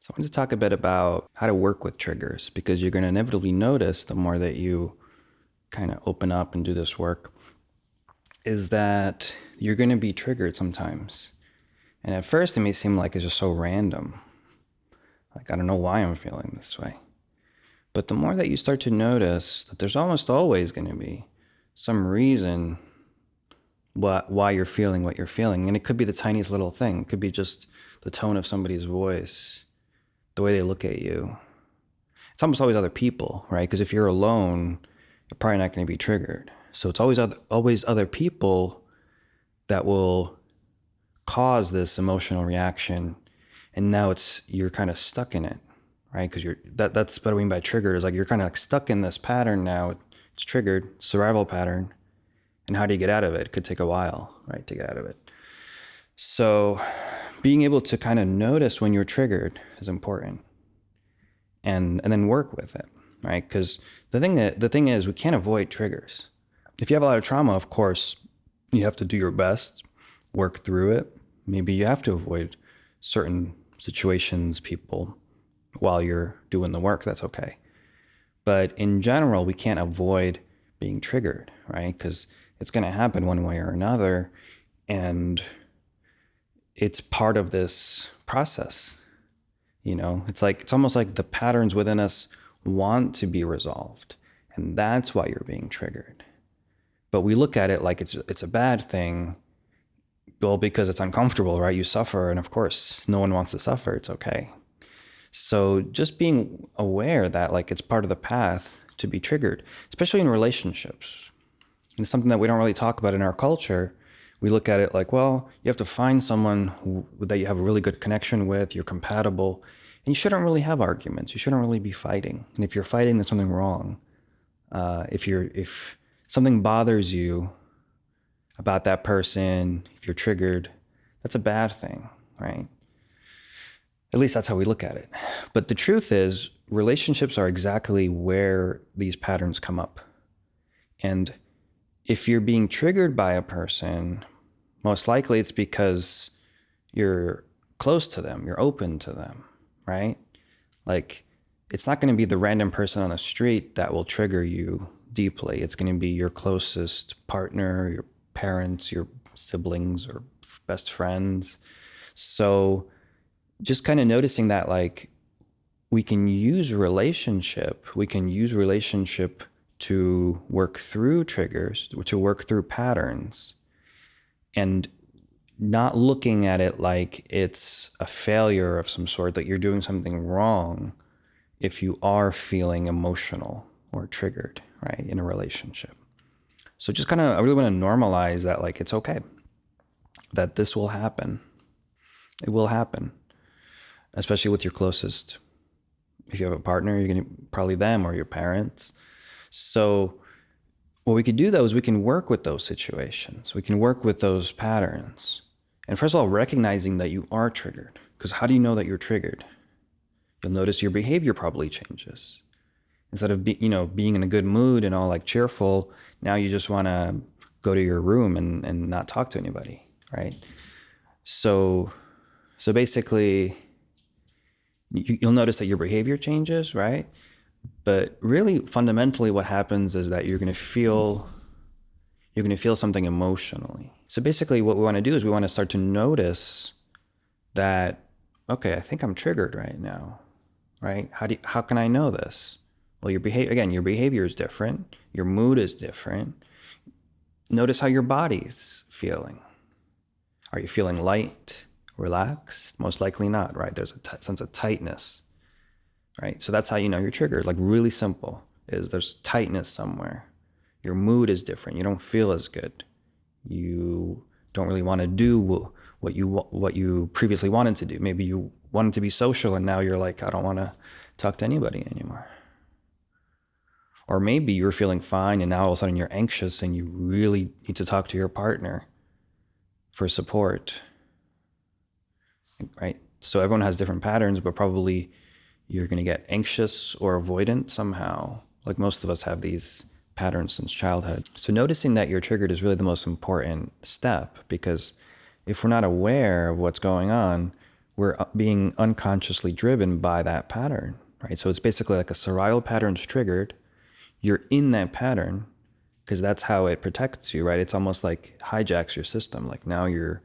So I want to talk a bit about how to work with triggers because you're going to inevitably notice the more that you kind of open up and do this work is that you're going to be triggered sometimes. And at first it may seem like it's just so random. Like, I don't know why I'm feeling this way. But the more that you start to notice that there's almost always going to be some reason why you're feeling what you're feeling. And it could be the tiniest little thing. It could be just the tone of somebody's voice, the way they look at you. It's almost always other people, right? Because if you're alone, you're probably not going to be triggered. So it's always other people that will cause this emotional reaction, and now you're kind of stuck in it, right? Because that's what I mean by triggered is like you're kind of like stuck in this pattern now. It's triggered, survival pattern, and how do you get out of it? It could take a while, right, to get out of it. So being able to kind of notice when you're triggered is important, and then work with it, right? Because the thing is, we can't avoid triggers. If you have a lot of trauma, of course, you have to do your best, work through it. Maybe you have to avoid certain situations, people, while you're doing the work. That's okay. But in general, we can't avoid being triggered, right? Because it's going to happen one way or another, and it's part of this process. It's almost like the patterns within us want to be resolved, and that's why you're being triggered. But we look at it like it's a bad thing, well, because it's uncomfortable, right? You suffer, and of course, no one wants to suffer. It's okay. So just being aware that like it's part of the path to be triggered, especially in relationships. And it's something that we don't really talk about in our culture. We look at it like, well, you have to find someone that you have a really good connection with, you're compatible, and you shouldn't really have arguments. You shouldn't really be fighting. And if you're fighting, there's something wrong. If something bothers you about that person, if you're triggered, that's a bad thing, right? At least that's how we look at it. But the truth is, relationships are exactly where these patterns come up. And if you're being triggered by a person, most likely it's because you're close to them, you're open to them, right? Like, it's not going to be the random person on the street that will trigger you deeply. It's going to be your closest partner, your parents, your siblings, or best friends. So just kind of noticing that, like, we can use relationship to work through triggers, to work through patterns, and not looking at it like it's a failure of some sort, that you're doing something wrong if you are feeling emotional or triggered, right, in a relationship. So just kind of, I really want to normalize that, like, it's okay, that this will happen. It will happen, especially with your closest. If you have a partner, you're going to probably them or your parents. So what we can do, though, is we can work with those situations. We can work with those patterns. And first of all, recognizing that you are triggered. Because how do you know that you're triggered? You'll notice your behavior probably changes. Instead of being in a good mood and all like cheerful, now you just want to go to your room and not talk to anybody, right? So basically, you'll notice that your behavior changes, right? But really, fundamentally, what happens is that you're going to feel something emotionally. So basically, what we want to do is we want to start to notice that, okay, I think I'm triggered right now, right? How can I know this? Well, your behavior is different. Your mood is different. Notice how your body's feeling. Are you feeling light, relaxed? Most likely not, right? There's a sense of tightness, right? So that's how you know you're triggered. Like, really simple is there's tightness somewhere. Your mood is different. You don't feel as good. You don't really want to do what you previously wanted to do. Maybe you wanted to be social and now you're like, I don't want to talk to anybody anymore. Or maybe you're feeling fine and now all of a sudden you're anxious and you really need to talk to your partner for support, right? So everyone has different patterns, but probably you're going to get anxious or avoidant somehow. Like, most of us have these patterns since childhood. So noticing that you're triggered is really the most important step, because if we're not aware of what's going on, we're being unconsciously driven by that pattern, right? So it's basically like a survival pattern's triggered. You're in that pattern because that's how it protects you, right? It's almost like hijacks your system. Like now you're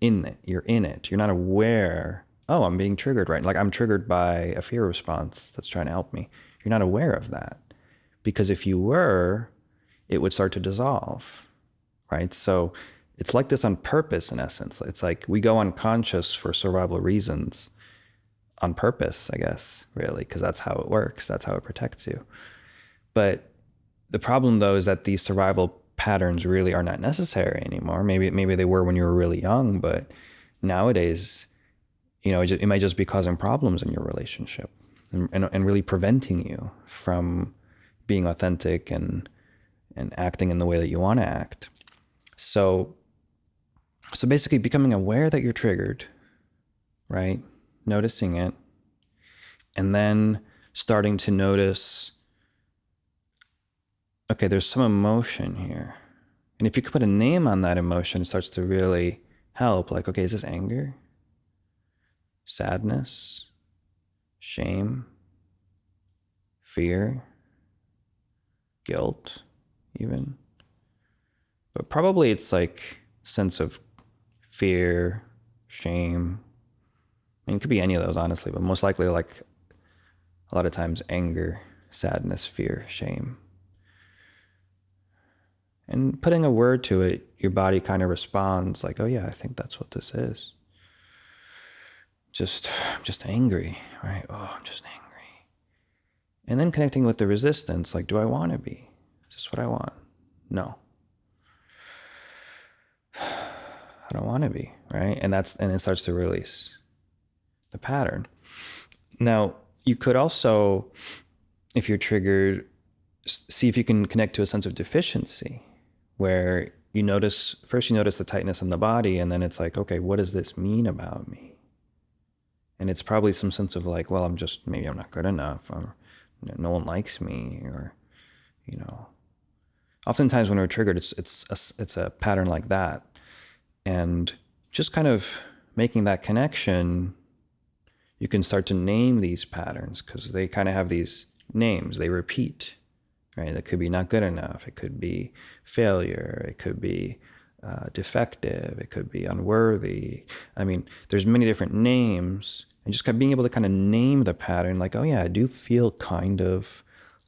in it. You're in it. You're not aware, oh, I'm being triggered, right? Like I'm triggered by a fear response that's trying to help me. You're not aware of that. Because if you were, it would start to dissolve, right? So it's like this on purpose, in essence. It's like we go unconscious for survival reasons on purpose, I guess, really, because that's how it works. That's how it protects you. But the problem, though, is that these survival patterns really are not necessary anymore. Maybe they were when you were really young, but nowadays, it might just be causing problems in your relationship and really preventing you from being authentic and acting in the way that you want to act. So basically becoming aware that you're triggered, right? Noticing it, and then starting to notice, okay, there's some emotion here. And if you could put a name on that emotion, it starts to really help. Like, okay, is this anger? Sadness? Shame? Fear? Guilt, even? But probably it's like sense of fear, shame. I mean, it could be any of those, honestly, but most likely like a lot of times anger, sadness, fear, shame. And putting a word to it, your body kind of responds like, oh yeah, I think that's what this is. I'm just angry, right? Oh, I'm just angry. And then connecting with the resistance, like, do I want to be? Is this what I want? No. I don't want to be, right? And it starts to release the pattern. Now, you could also, if you're triggered, see if you can connect to a sense of deficiency where you notice the tightness in the body, and then it's like, okay, what does this mean about me? And it's probably some sense of like, well, maybe I'm not good enough, or no one likes me, or, oftentimes when we're triggered, it's a pattern like that. And just kind of making that connection, you can start to name these patterns because they kind of have these names. They repeat, right? It could be not good enough. It could be failure. It could be defective. It could be unworthy. I mean, there's many different names. And just kind of being able to kind of name the pattern, like, oh yeah, I do feel kind of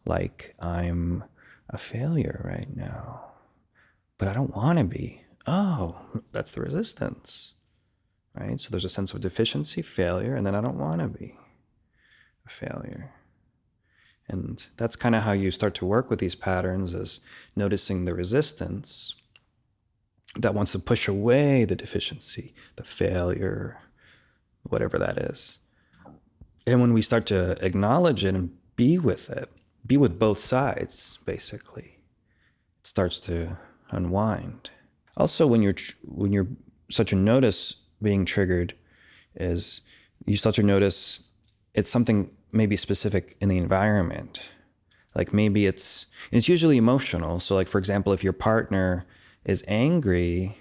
like I'm a failure right now, but I don't want to be. Oh, that's the resistance, right? So there's a sense of deficiency, failure, and then I don't want to be a failure. And that's kind of how you start to work with these patterns, is noticing the resistance that wants to push away the deficiency, the failure, whatever that is. And when we start to acknowledge it and be with it, be with both sides, basically, it starts to unwind. Also, when you're start to notice being triggered, is you start to notice it's something maybe specific in the environment. Like maybe it's usually emotional. So like, for example, if your partner is angry,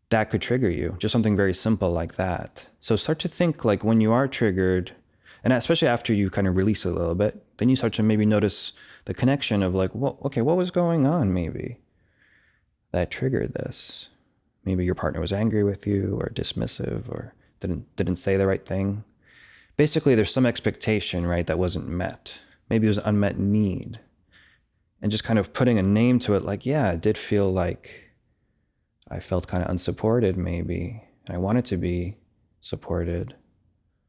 that could trigger you. Just something very simple like that. So start to think like when you are triggered, and especially after you kind of release it a little bit, then you start to maybe notice the connection of like, well, okay, what was going on maybe that triggered this? Maybe your partner was angry with you or dismissive or didn't say the right thing. Basically, there's some expectation, right, that wasn't met. Maybe it was an unmet need. And just kind of putting a name to it, like, yeah, it did feel like I felt kind of unsupported maybe. I wanted to be supported,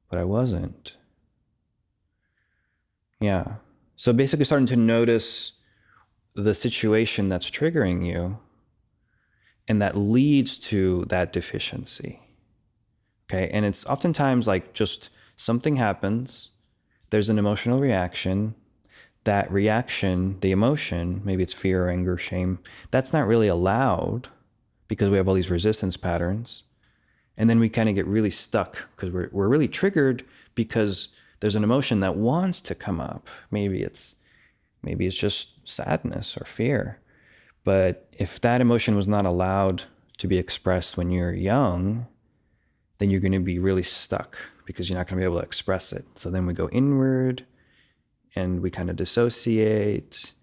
but I wasn't. Yeah. So basically starting to notice the situation that's triggering you, and that leads to that deficiency. Okay. And it's oftentimes like just something happens, there's an emotional reaction. That reaction, the emotion, maybe it's fear, anger, shame, that's not really allowed because we have all these resistance patterns. And then we kind of get really stuck because we're really triggered because there's an emotion that wants to come up. Maybe it's just sadness or fear. But if that emotion was not allowed to be expressed when you're young, then you're going to be really stuck because you're not going to be able to express it. So then we go inward and we kind of dissociate.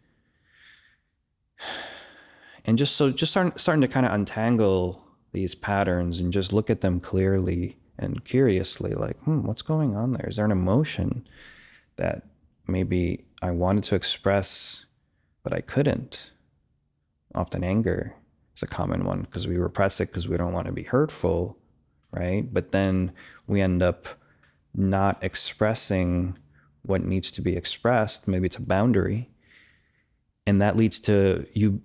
And just starting to kind of untangle these patterns and just look at them clearly and curiously, like, what's going on there? Is there an emotion that maybe I wanted to express, but I couldn't? Often anger is a common one because we repress it because we don't want to be hurtful, right? But then we end up not expressing what needs to be expressed. Maybe it's a boundary. And that leads to you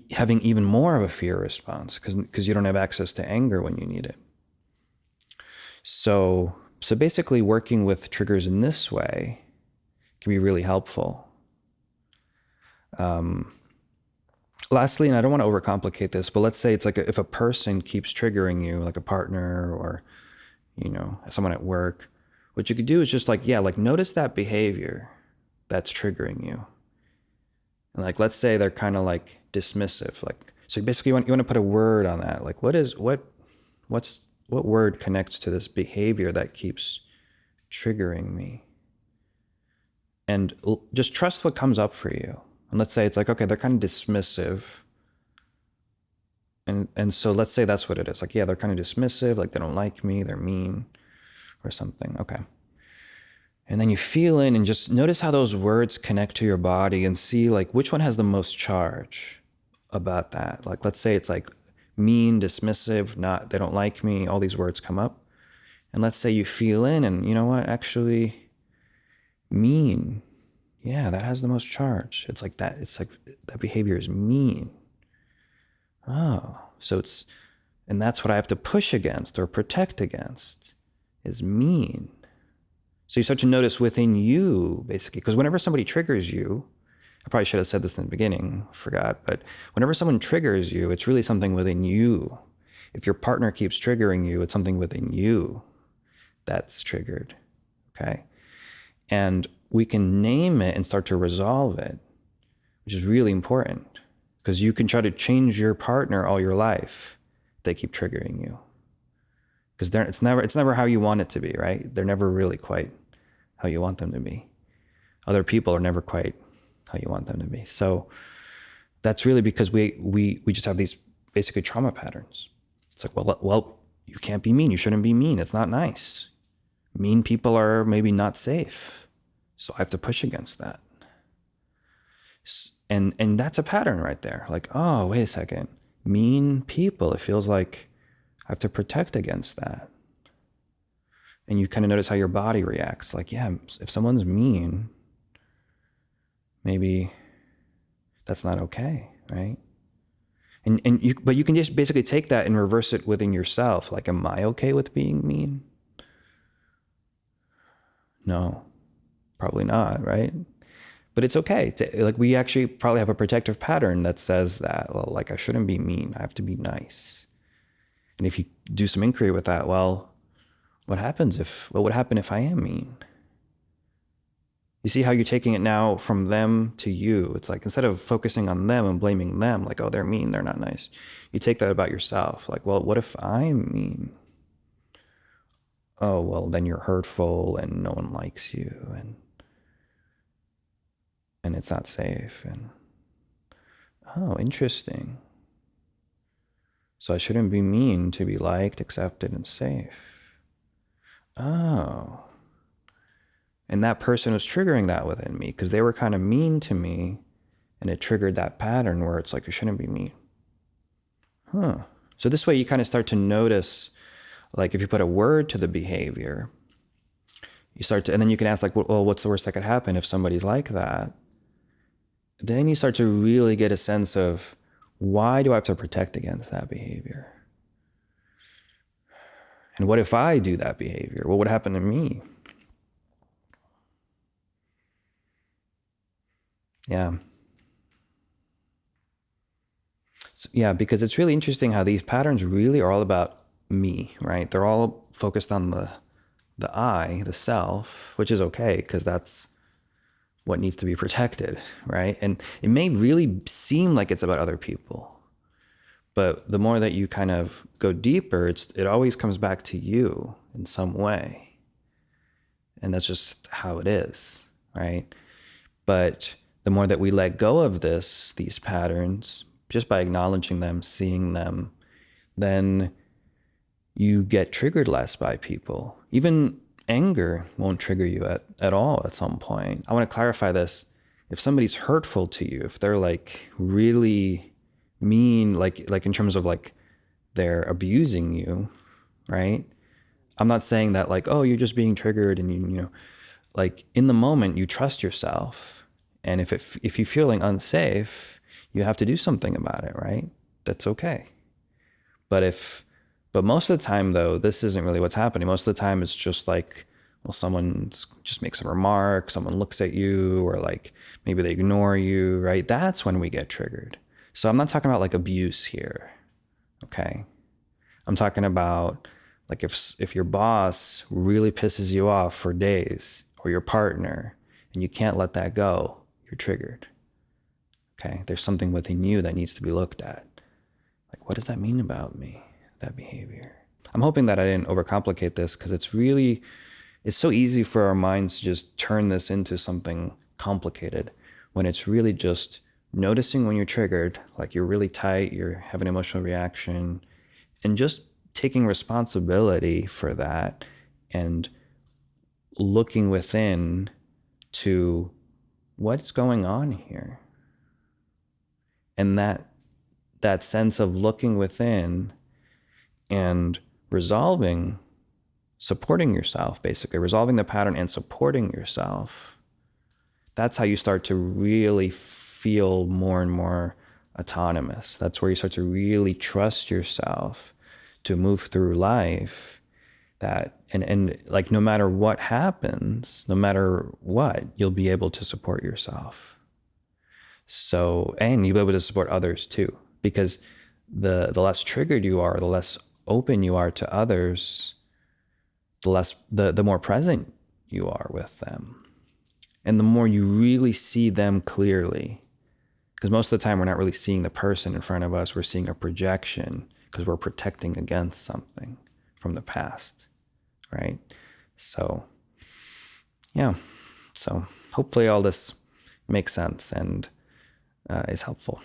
having even more of a fear response because you don't have access to anger when you need it. So basically working with triggers in this way can be really helpful. Lastly, and I don't want to overcomplicate this, but let's say it's like if a person keeps triggering you, like a partner or, someone at work, what you could do is just notice that behavior that's triggering you. And let's say they're kind of dismissive. So basically you want to put a word on that. Like what word connects to this behavior that keeps triggering me? And just trust what comes up for you. And let's say it's okay, they're kind of dismissive. And so let's say that's what it is. They're kind of dismissive, they don't like me, they're mean or something. Okay. And then you feel in and just notice how those words connect to your body and see which one has the most charge about that. Let's say it's mean, dismissive, not, they don't like me, all these words come up. And let's say you feel in and you know what, actually mean. Yeah, that has the most charge. It's that. It's that behavior is mean. Oh, and that's what I have to push against or protect against is mean. So you start to notice within you, basically, because whenever somebody triggers you, I probably should have said this in the beginning, forgot, but whenever someone triggers you, it's really something within you. If your partner keeps triggering you, it's something within you that's triggered, okay? And we can name it and start to resolve it, which is really important because you can try to change your partner all your life. They keep triggering you because it's never how you want it to be, right? They're never really quite how you want them to be. Other people are never quite how you want them to be. So that's really because we just have these basically trauma patterns. It's well, you can't be mean. You shouldn't be mean. It's not nice. Mean people are maybe not safe. So I have to push against that. And that's a pattern right there. Oh, wait a second. Mean people. It feels like I have to protect against that. And you kind of notice how your body reacts. Yeah, if someone's mean, maybe that's not okay, right? But you can just basically take that and reverse it within yourself. Am I okay with being mean? No, probably not, right? But it's okay. We actually probably have a protective pattern that says that, I shouldn't be mean. I have to be nice. And if you do some inquiry with that, what would happen if I am mean? You see how you're taking it now from them to you. It's instead of focusing on them and blaming them, oh, they're mean, they're not nice. You take that about yourself. What if I'm mean? Oh, well, then you're hurtful and no one likes you and it's not safe. And oh, interesting. So I shouldn't be mean to be liked, accepted, and safe. Oh. And that person was triggering that within me because they were kind of mean to me and it triggered that pattern where it's you shouldn't be mean. Huh. So this way you kind of start to notice, if you put a word to the behavior, you start to, and then you can ask well, what's the worst that could happen if somebody's like that? Then you start to really get a sense of why do I have to protect against that behavior? And what if I do that behavior? What would happen to me? Yeah. So, yeah, because it's really interesting how these patterns really are all about me, right? They're all focused on the I, the self, which is okay because that's what needs to be protected, right? And it may really seem like it's about other people, But the more that you kind of go deeper, it always comes back to you in some way. And that's just how it is, right? But the more that we let go of these patterns, just by acknowledging them, seeing them, then you get triggered less by people. Even anger won't trigger you at all at some point. I want to clarify this. If somebody's hurtful to you, if they're like really mean, like in terms of like they're abusing you, right? I'm not saying that like, oh, you're just being triggered and you know, like in the moment you trust yourself. And if you're feeling unsafe, you have to do something about it, right? That's okay. But most of the time though, this isn't really what's happening. Most of the time it's just like, well, someone just makes a remark, someone looks at you, or like maybe they ignore you, right? That's when we get triggered. So I'm not talking about like abuse here, okay? I'm talking about like if your boss really pisses you off for days, or your partner, and you can't let that go, you're triggered. Okay, there's something within you that needs to be looked at. Like, what does that mean about me, that behavior? I'm hoping that I didn't overcomplicate this, because it's so easy for our minds to just turn this into something complicated when it's really just noticing when you're triggered, like you're really tight, you're having an emotional reaction, and just taking responsibility for that and looking within to what's going on here. And that sense of looking within and resolving, supporting yourself, basically resolving the pattern and supporting yourself, that's how you start to really feel more and more autonomous. That's where you start to really trust yourself to move through life. That and like no matter what happens, no matter what, you'll be able to support yourself. So, and you'll be able to support others too, because the less triggered you are, the less open you are to others, the more present you are with them. And the more you really see them clearly, because most of the time we're not really seeing the person in front of us, we're seeing a projection because we're protecting against something from the past, right? So, yeah. So hopefully all this makes sense and is helpful.